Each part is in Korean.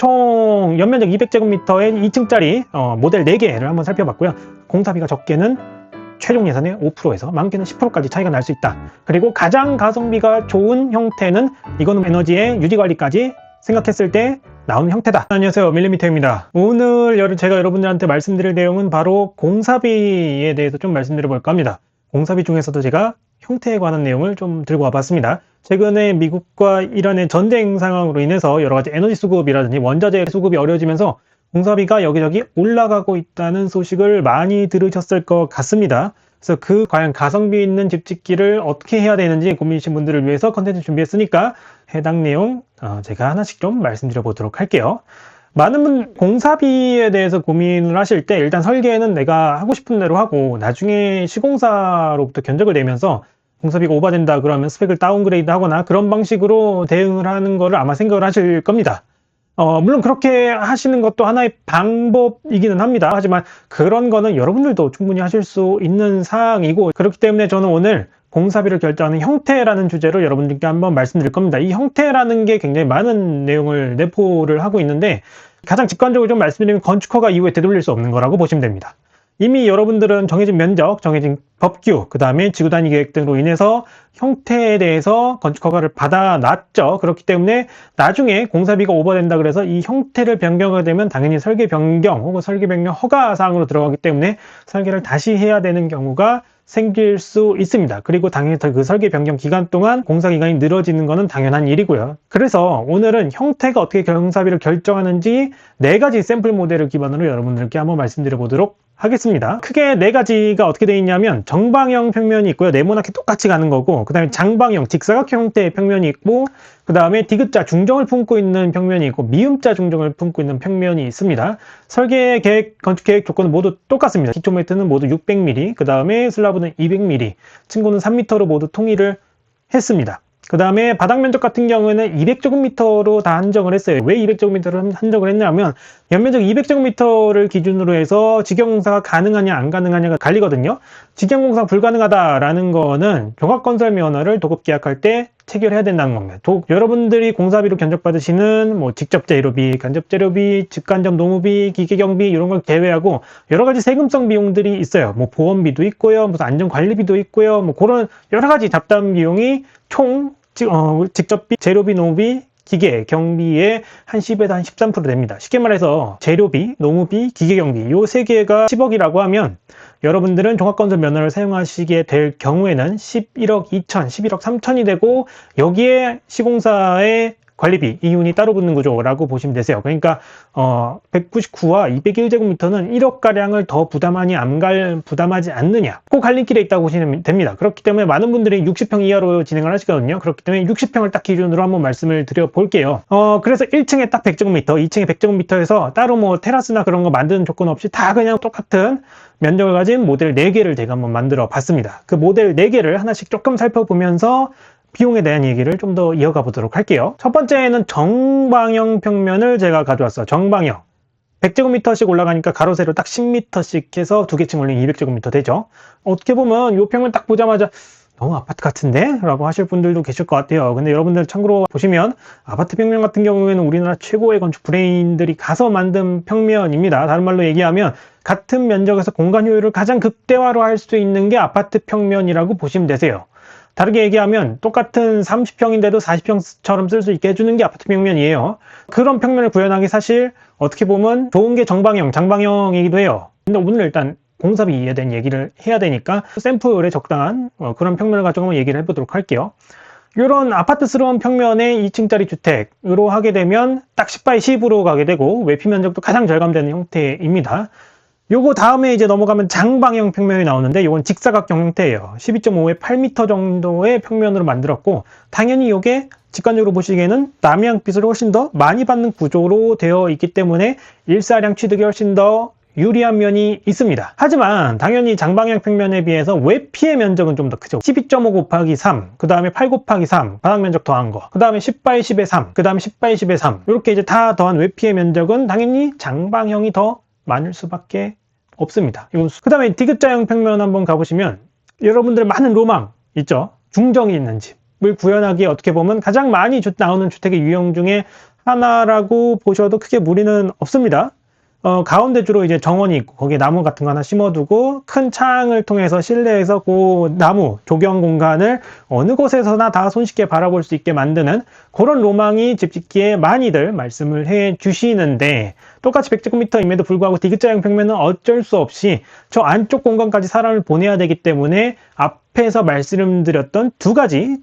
총 연면적 200제곱미터의 2층짜리 모델 4개를 한번 살펴봤고요. 공사비가 적게는 최종 예산의 5%에서 많게는 10%까지 차이가 날 수 있다. 그리고 가장 가성비가 좋은 형태는 이거는 에너지의 유지관리까지 생각했을 때 나오는 형태다. 안녕하세요, 밀리미터입니다. 오늘 제가 여러분들한테 말씀드릴 내용은 바로 공사비에 대해서 좀 말씀드려 볼까 합니다. 공사비 중에서도 제가 형태에 관한 내용을 좀 들고 와봤습니다. 최근에 미국과 이란의 전쟁 상황으로 인해서 여러 가지 에너지 수급이라든지 원자재 수급이 어려워지면서 공사비가 여기저기 올라가고 있다는 소식을 많이 들으셨을 것 같습니다. 그래서 과연 가성비 있는 집 짓기를 어떻게 해야 되는지 고민이신 분들을 위해서 컨텐츠 준비했으니까 해당 내용 제가 하나씩 좀 말씀드려 보도록 할게요. 많은 분 공사비에 대해서 고민을 하실 때 일단 설계는 내가 하고 싶은 대로 하고 나중에 시공사로부터 견적을 내면서 공사비가 오버된다 그러면 스펙을 다운그레이드 하거나 그런 방식으로 대응을 하는 거를 아마 생각을 하실 겁니다. 물론 그렇게 하시는 것도 하나의 방법이기는 합니다. 하지만 그런 거는 여러분들도 충분히 하실 수 있는 사항이고, 그렇기 때문에 저는 오늘 공사비를 결정하는 형태라는 주제로 여러분들께 한번 말씀드릴 겁니다. 이 형태라는 게 굉장히 많은 내용을 내포를 하고 있는데, 가장 직관적으로 좀 말씀드리면 건축허가 이후에 되돌릴 수 없는 거라고 보시면 됩니다. 이미 여러분들은 정해진 면적, 정해진 법규, 그 다음에 지구단위 계획 등으로 인해서 형태에 대해서 건축허가를 받아놨죠. 그렇기 때문에 나중에 공사비가 오버된다 그래서 이 형태를 변경하게 되면 당연히 설계 변경 혹은 설계 변경 허가 사항으로 들어가기 때문에 설계를 다시 해야 되는 경우가 생길 수 있습니다. 그리고 당연히 그 설계 변경 기간 동안 공사 기간이 늘어지는 것은 당연한 일이고요. 그래서 오늘은 형태가 어떻게 공사비를 결정하는지 4가지 샘플 모델을 기반으로 여러분들께 한번 말씀드려 보도록 하겠습니다. 크게 4가지가 어떻게 되어 있냐면 정방형 평면이 있고요. 네모나게 똑같이 가는 거고, 그 다음에 장방형 직사각형 형태의 평면이 있고, 그 다음에 디귿자 중정을 품고 있는 평면이 있고, 미음자 중정을 품고 있는 평면이 있습니다. 설계 계획, 건축 계획 조건은 모두 똑같습니다. 기초 매트는 모두 600mm, 그 다음에 슬라브는 200mm, 층고는 3m로 모두 통일을 했습니다. 그 다음에 바닥 면적 같은 경우에는 200제곱미터로 다 한정을 했어요. 왜 200제곱미터를 한정을 했냐면 연면적 200제곱미터를 기준으로 해서 직영공사가 가능하냐 안 가능하냐가 갈리거든요. 직영공사 불가능하다라는 거는 종합건설면허를 도급 계약할 때 체결해야 된다는 겁니다. 여러분들이 공사비로 견적받으시는 직접 재료비, 간접 재료비, 직간접 노무비, 기계경비 이런 걸 제외하고 여러 가지 세금성 비용들이 있어요. 보험비도 있고요, 무슨 안전관리비도 있고요, 그런 여러 가지 잡다한 비용이 총 직접비, 재료비, 노무비, 기계, 경비의 한 10에서 한 13% 됩니다. 쉽게 말해서 재료비, 노무비, 기계 경비 이 3개가 10억이라고 하면 여러분들은 종합건설 면허를 사용하시게 될 경우에는 11억 2천, 11억 3천이 되고 여기에 시공사의 관리비, 이윤이 따로 붙는 구조라고 보시면 되세요. 그러니까 199와 201제곱미터는 1억가량을 더 부담하지 않느냐, 꼭 갈림길에 있다고 보시면 됩니다. 그렇기 때문에 많은 분들이 60평 이하로 진행을 하시거든요. 그렇기 때문에 60평을 딱 기준으로 한번 말씀을 드려볼게요. 그래서 1층에 딱 100제곱미터, 2층에 100제곱미터에서 따로 테라스나 그런 거 만드는 조건 없이 다 그냥 똑같은 면적을 가진 모델 4개를 제가 한번 만들어 봤습니다. 그 모델 4개를 하나씩 조금 살펴보면서 비용에 대한 얘기를 좀 더 이어가 보도록 할게요. 첫 번째는 정방형 평면을 제가 가져왔어요. 정방형 100제곱미터씩 올라가니까 가로 세로 딱 10m씩 해서 2개 층 올린 200제곱미터 되죠. 어떻게 보면 이 평면 딱 보자마자 너무 아파트 같은데? 라고 하실 분들도 계실 것 같아요. 근데 여러분들 참고로 보시면 아파트 평면 같은 경우에는 우리나라 최고의 건축 브레인들이 가서 만든 평면입니다. 다른 말로 얘기하면 같은 면적에서 공간 효율을 가장 극대화로 할 수 있는 게 아파트 평면이라고 보시면 되세요. 다르게 얘기하면 똑같은 30평인데도 40평처럼 쓸 수 있게 해주는 게 아파트 평면이에요. 그런 평면을 구현하기 사실 어떻게 보면 좋은 게 정방형, 장방형이기도 해요. 근데 오늘 일단 공사비에 대한 얘기를 해야 되니까 샘플에 적당한 그런 평면을 가지고 한번 얘기를 해보도록 할게요. 이런 아파트스러운 평면의 2층짜리 주택으로 하게 되면 딱 10x10으로 가게 되고 외피 면적도 가장 절감되는 형태입니다. 요거 다음에 이제 넘어가면 장방형 평면이 나오는데 이건 직사각형 형태예요. 12.5에 8m 정도의 평면으로 만들었고, 당연히 이게 직관적으로 보시기에는 남양빛을 훨씬 더 많이 받는 구조로 되어 있기 때문에 일사량 취득이 훨씬 더 유리한 면이 있습니다. 하지만 당연히 장방형 평면에 비해서 외피의 면적은 좀 더 크죠. 12.5 곱하기 3, 그 다음에 8 곱하기 3, 바닥 면적 더한 거, 그 다음에 10x10의 3, 그 다음에 10x10의 3, 이렇게 이제 다 더한 외피의 면적은 당연히 장방형이 더 많을 수밖에 없습니다. 그 다음에 디귿자형 평면 한번 가보시면 여러분들 많은 로망 있죠. 중정이 있는 집을 구현하기에 어떻게 보면 가장 많이 나오는 주택의 유형 중에 하나라고 보셔도 크게 무리는 없습니다. 가운데 주로 이제 정원이 있고 거기에 나무 같은 거 하나 심어두고 큰 창을 통해서 실내에서 그 나무 조경 공간을 어느 곳에서나 다 손쉽게 바라볼 수 있게 만드는 그런 로망이 집 짓기에 많이들 말씀을 해 주시는데, 똑같이 100제곱미터임에도 불구하고 디귿자형 평면은 어쩔 수 없이 저 안쪽 공간까지 사람을 보내야 되기 때문에 앞에서 말씀드렸던 두 가지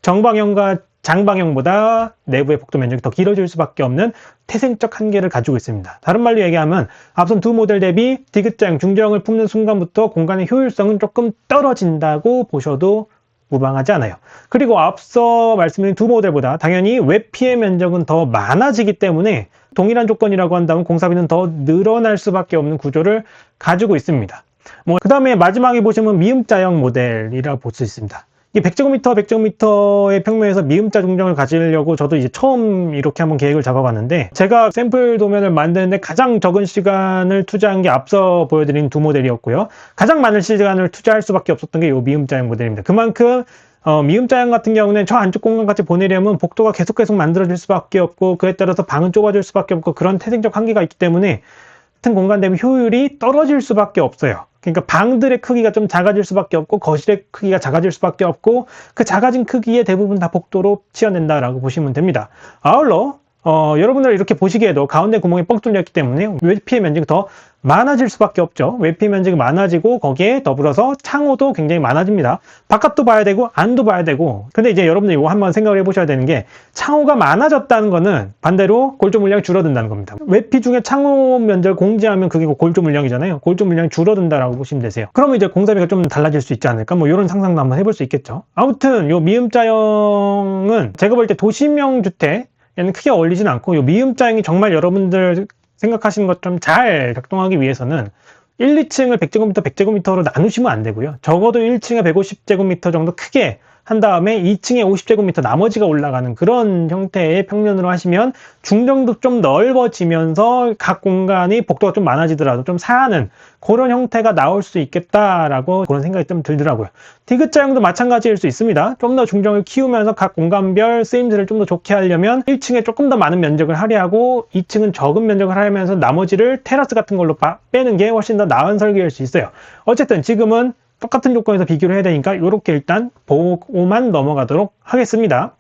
정방형과 장방형보다 내부의 복도 면적이 더 길어질 수밖에 없는 태생적 한계를 가지고 있습니다. 다른 말로 얘기하면 앞선 두 모델 대비 디귿자형 중저형을 품는 순간부터 공간의 효율성은 조금 떨어진다고 보셔도 무방하지 않아요. 그리고 앞서 말씀드린 두 모델보다 당연히 외피의 면적은 더 많아지기 때문에 동일한 조건이라고 한다면 공사비는 더 늘어날 수밖에 없는 구조를 가지고 있습니다. 그 다음에 마지막에 보시면 미음자형 모델이라 볼 수 있습니다. 이 100제곱미터의 평면에서 미음자 중정을 가지려고 저도 이제 처음 이렇게 한번 계획을 잡아봤는데, 제가 샘플 도면을 만드는데 가장 적은 시간을 투자한 게 앞서 보여드린 두 모델이었고요. 가장 많은 시간을 투자할 수밖에 없었던 게 이 미음자형 모델입니다. 그만큼 미음자형 같은 경우는 저 안쪽 공간까지 보내려면 복도가 계속 만들어질 수밖에 없고, 그에 따라서 방은 좁아질 수밖에 없고, 그런 태생적 한계가 있기 때문에 같은 공간 대비 효율이 떨어질 수밖에 없어요. 그러니까 방들의 크기가 좀 작아질 수밖에 없고, 거실의 크기가 작아질 수밖에 없고, 그 작아진 크기의 대부분 다 복도로 치어낸다라고 보시면 됩니다. 아울러 여러분들 이렇게 보시기에도 가운데 구멍이 뻥 뚫렸기 때문에 외피의 면적이 더 많아질 수밖에 없죠. 외피 면적이 많아지고 거기에 더불어서 창호도 굉장히 많아집니다. 바깥도 봐야 되고 안도 봐야 되고. 근데 이제 여러분들 이거 한번 생각을 해보셔야 되는 게, 창호가 많아졌다는 거는 반대로 골조 물량이 줄어든다는 겁니다. 외피 중에 창호 면적을 공제하면 그게 골조 물량이잖아요. 골조 물량이 줄어든다라고 보시면 되세요. 그러면 이제 공사비가 좀 달라질 수 있지 않을까? 이런 상상도 한번 해볼 수 있겠죠. 아무튼 요 미음자형은 제가 볼 때 도심형 주택에는 크게 어울리진 않고, 요 미음자형이 정말 여러분들 생각하시는 것처럼 잘 작동하기 위해서는 1, 2층을 100제곱미터로 나누시면 안 되고요. 적어도 1층에 150제곱미터 정도 크게 한 다음에 2층에 50제곱미터 나머지가 올라가는 그런 형태의 평면으로 하시면 중정도 좀 넓어지면서 각 공간이 복도가 좀 많아지더라도 좀 사는 그런 형태가 나올 수 있겠다라고 그런 생각이 좀 들더라고요. 디귿자형도 마찬가지일 수 있습니다. 좀 더 중정을 키우면서 각 공간별 쓰임새를 좀 더 좋게 하려면 1층에 조금 더 많은 면적을 할애하고 2층은 적은 면적을 할애하면서 나머지를 테라스 같은 걸로 빼는 게 훨씬 더 나은 설계일 수 있어요. 어쨌든 지금은 똑같은 조건에서 비교를 해야 되니까 이렇게 일단 보고만 넘어가도록 하겠습니다.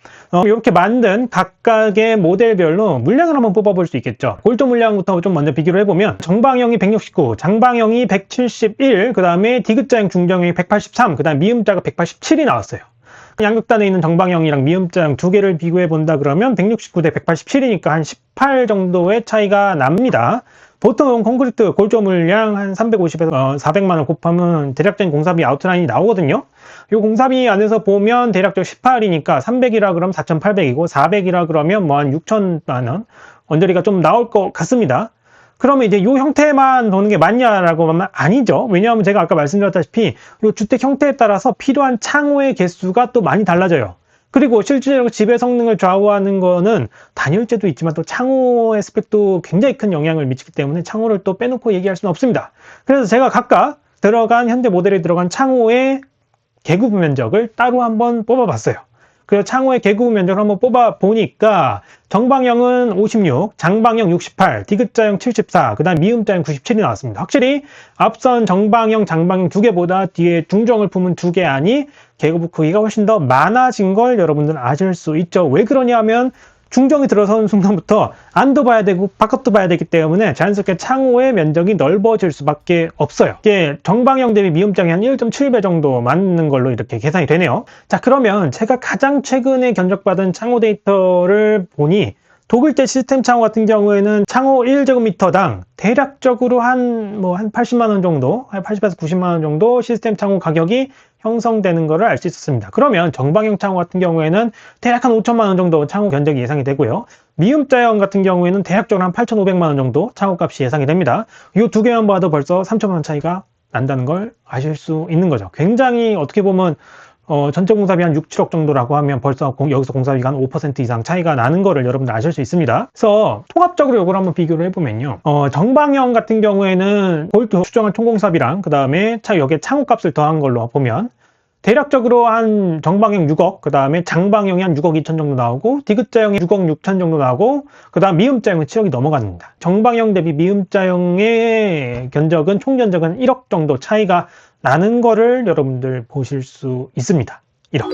이렇게 만든 각각의 모델별로 물량을 한번 뽑아볼 수 있겠죠. 골조 물량부터 좀 먼저 비교를 해보면 정방형이 169, 장방형이 171, 그 다음에 디귿자형 중정형이 183, 그 다음에 미음자가 187이 나왔어요. 양극단에 있는 정방형이랑 미음자형 두 개를 비교해 본다 그러면 169 대 187이니까 한 18 정도의 차이가 납니다. 보통 콘크리트 골조 물량 한 350에서 400만원 곱하면 대략적인 공사비 아웃라인이 나오거든요. 이 공사비 안에서 보면 대략적 18이니까 300이라 그러면 4,800이고 400이라 그러면 한 6천만원 언저리가 좀 나올 것 같습니다. 그러면 이제 이 형태만 보는 게 맞냐라고 하면 아니죠. 왜냐하면 제가 아까 말씀드렸다시피 이 주택 형태에 따라서 필요한 창호의 개수가 또 많이 달라져요. 그리고 실질적으로 집의 성능을 좌우하는 거는 단열재도 있지만 또 창호의 스펙도 굉장히 큰 영향을 미치기 때문에 창호를 또 빼놓고 얘기할 수는 없습니다. 그래서 제가 각각 현재 모델에 들어간 창호의 개구 면적을 따로 한번 뽑아봤어요. 그래서 창호의 개구 면적을 한번 뽑아보니까 정방형은 56, 장방형 68, 디귿자형 74, 그 다음 미음자형 97이 나왔습니다. 확실히 앞선 정방형, 장방형 두 개보다 뒤에 중정을 품은 두 개 안이 개구 크기가 훨씬 더 많아진 걸 여러분들은 아실 수 있죠. 왜 그러냐면 중정이 들어서는 순간부터 안도 봐야 되고 바깥도 봐야 되기 때문에 자연스럽게 창호의 면적이 넓어질 수밖에 없어요. 이게 정방형 대비 미음장이 한 1.7배 정도 맞는 걸로 이렇게 계산이 되네요. 자, 그러면 제가 가장 최근에 견적받은 창호 데이터를 보니 독일제 시스템 창호 같은 경우에는 창호 1제곱미터당 대략적으로 한 80만원 정도, 한 80에서 90만원 정도 시스템 창호 가격이 형성되는 것을 알 수 있었습니다. 그러면 정방형 창호 같은 경우에는 대략 한 5천만원 정도 창호 견적이 예상이 되고요. 미음자형 같은 경우에는 대략적으로 한 8,500만원 정도 창호 값이 예상이 됩니다. 이 두 개만 봐도 벌써 3천만원 차이가 난다는 걸 아실 수 있는 거죠. 굉장히 어떻게 보면 전체 공사비 한 6, 7억 정도라고 하면 벌써 여기서 공사비가 한 5% 이상 차이가 나는 거를 여러분들 아실 수 있습니다. 그래서 통합적으로 이걸 한번 비교를 해보면요. 정방형 같은 경우에는 볼트 추정한 총공사비랑 그 다음에 여기에 창호값을 더한 걸로 보면 대략적으로 한 정방형 6억, 그 다음에 장방형이 한 6억 2천 정도 나오고, 디귿자형이 6억 6천 정도 나오고, 그 다음 미음자형은 7억이 넘어갑니다. 정방형 대비 미음자형의 견적은, 총 견적은 1억 정도 차이가 나는 거를 여러분들 보실 수 있습니다. 1억.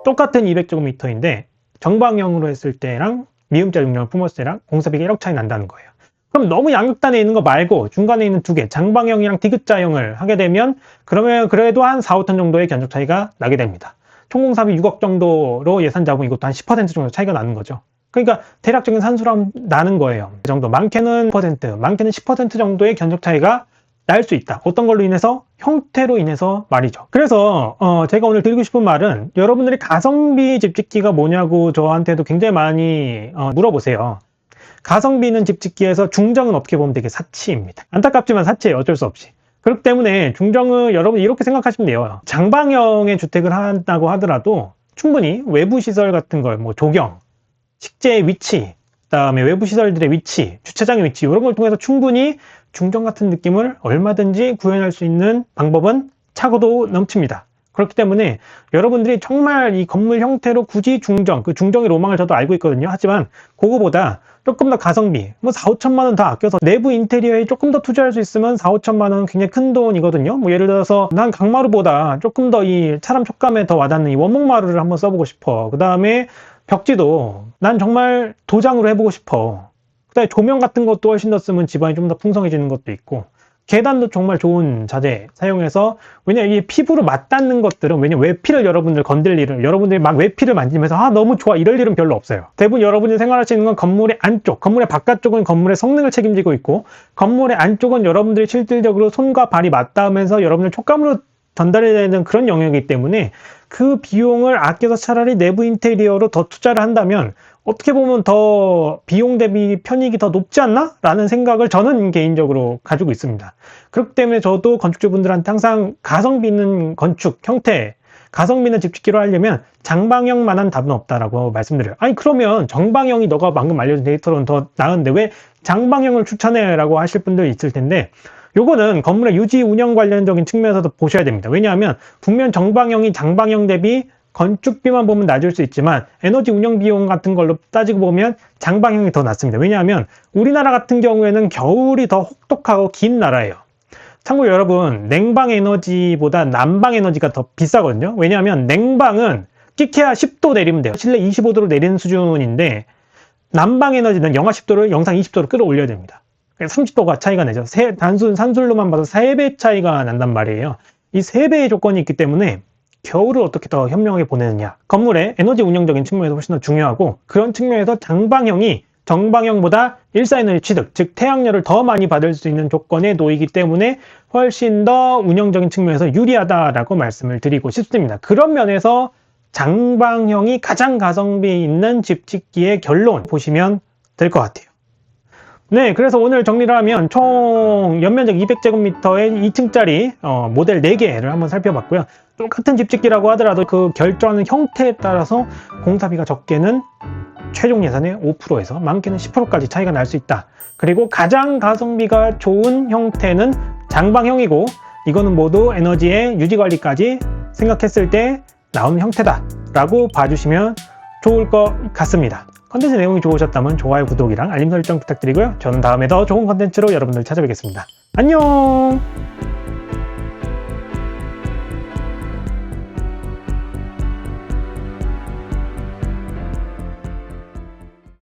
똑같은 200제곱미터인데, 정방형으로 했을 때랑 미음자 용량을 품었을 때랑 공사비가 1억 차이 난다는 거예요. 그럼 너무 양극단에 있는 거 말고 중간에 있는 두 개, 장방형이랑 디귿자형을 하게 되면 그러면 그래도 한 4, 5천 정도의 견적 차이가 나게 됩니다. 총 공사비 6억 정도로 예산 잡으면 이것도 한 10% 정도 차이가 나는 거죠. 그러니까 대략적인 산수랑 나는 거예요. 그 정도 많게는 10% 정도의 견적 차이가 날 수 있다. 어떤 걸로 인해서? 형태로 인해서 말이죠. 그래서 제가 오늘 드리고 싶은 말은 여러분들이 가성비 집 짓기가 뭐냐고 저한테도 굉장히 많이 물어보세요. 가성비는 집 짓기에서 중정은 어떻게 보면 되게 사치입니다. 안타깝지만 사치예요. 어쩔 수 없이. 그렇기 때문에 중정은 여러분 이렇게 생각하시면 돼요. 장방형의 주택을 한다고 하더라도 충분히 외부 시설 같은 걸, 뭐 조경, 식재의 위치, 그다음에 외부 시설들의 위치, 주차장의 위치 이런 걸 통해서 충분히 중정 같은 느낌을 얼마든지 구현할 수 있는 방법은 차고도 넘칩니다. 그렇기 때문에 여러분들이 정말 이 건물 형태로 굳이 중정, 그 중정의 로망을 저도 알고 있거든요. 하지만 그거보다 조금 더 가성비, 뭐 4, 5천만 원 더 아껴서 내부 인테리어에 조금 더 투자할 수 있으면 4, 5천만 원은 굉장히 큰 돈이거든요. 뭐 예를 들어서 난 강마루보다 조금 더 이 사람 촉감에 더 와닿는 이 원목마루를 한번 써보고 싶어. 그 다음에 벽지도 난 정말 도장으로 해보고 싶어. 그다음에 조명 같은 것도 훨씬 더 쓰면 집안이 좀 더 풍성해지는 것도 있고, 계단도 정말 좋은 자재 사용해서, 왜냐면 이 피부로 맞닿는 것들은, 왜냐면 외피를 여러분들 건들 일은, 여러분들이 막 외피를 만지면서 너무 좋아 이럴 일은 별로 없어요. 대부분 여러분들이 생활하시는 건 건물의 안쪽, 건물의 바깥쪽은 건물의 성능을 책임지고 있고, 건물의 안쪽은 여러분들이 실질적으로 손과 발이 맞닿으면서 여러분들 촉감으로 전달해야 되는 그런 영역이기 때문에 그 비용을 아껴서 차라리 내부 인테리어로 더 투자를 한다면 어떻게 보면 더 비용 대비 편익이 더 높지 않나? 라는 생각을 저는 개인적으로 가지고 있습니다. 그렇기 때문에 저도 건축주분들한테 항상 가성비 있는 건축 형태, 가성비 있는 집 짓기로 하려면 장방형만한 답은 없다라고 말씀드려요. 아니 그러면 정방형이 너가 방금 알려준 데이터로는 더 나은데 왜 장방형을 추천해? 라고 하실 분들이 있을 텐데, 요거는 건물의 유지 운영 관련적인 측면에서도 보셔야 됩니다. 왜냐하면 분명 정방형이 장방형 대비 건축비만 보면 낮을 수 있지만 에너지 운영 비용 같은 걸로 따지고 보면 장방형이 더 낮습니다. 왜냐하면 우리나라 같은 경우에는 겨울이 더 혹독하고 긴 나라예요. 참고로 여러분, 냉방 에너지보다 난방 에너지가 더 비싸거든요. 왜냐하면 냉방은 끼케야 10도 내리면 돼요. 실내 25도로 내리는 수준인데 난방 에너지는 영하 10도를 영상 20도로 끌어올려야 됩니다. 30도가 차이가 나죠. 단순 산술로만 봐도 3배 차이가 난단 말이에요. 이 3배의 조건이 있기 때문에 겨울을 어떻게 더 현명하게 보내느냐, 건물의 에너지 운영적인 측면에서 훨씬 더 중요하고, 그런 측면에서 장방형이 정방형보다 일사에너지 취득, 즉 태양열을 더 많이 받을 수 있는 조건에 놓이기 때문에 훨씬 더 운영적인 측면에서 유리하다라고 말씀을 드리고 싶습니다. 그런 면에서 장방형이 가장 가성비 있는 집 짓기의 결론 보시면 될 것 같아요. 네, 그래서 오늘 정리를 하면 총 연면적 200제곱미터의 2층짜리 모델 4개를 한번 살펴봤고요. 똑같은 집 짓기라고 하더라도 그 결정하는 형태에 따라서 공사비가 적게는 최종 예산의 5%에서 많게는 10%까지 차이가 날 수 있다. 그리고 가장 가성비가 좋은 형태는 장방형이고, 이거는 모두 에너지의 유지관리까지 생각했을 때 나오는 형태다 라고 봐주시면 좋을 것 같습니다. 컨텐츠 내용이 좋으셨다면 좋아요, 구독이랑 알림 설정 부탁드리고요. 저는 다음에 더 좋은 컨텐츠로 여러분들 찾아뵙겠습니다. 안녕!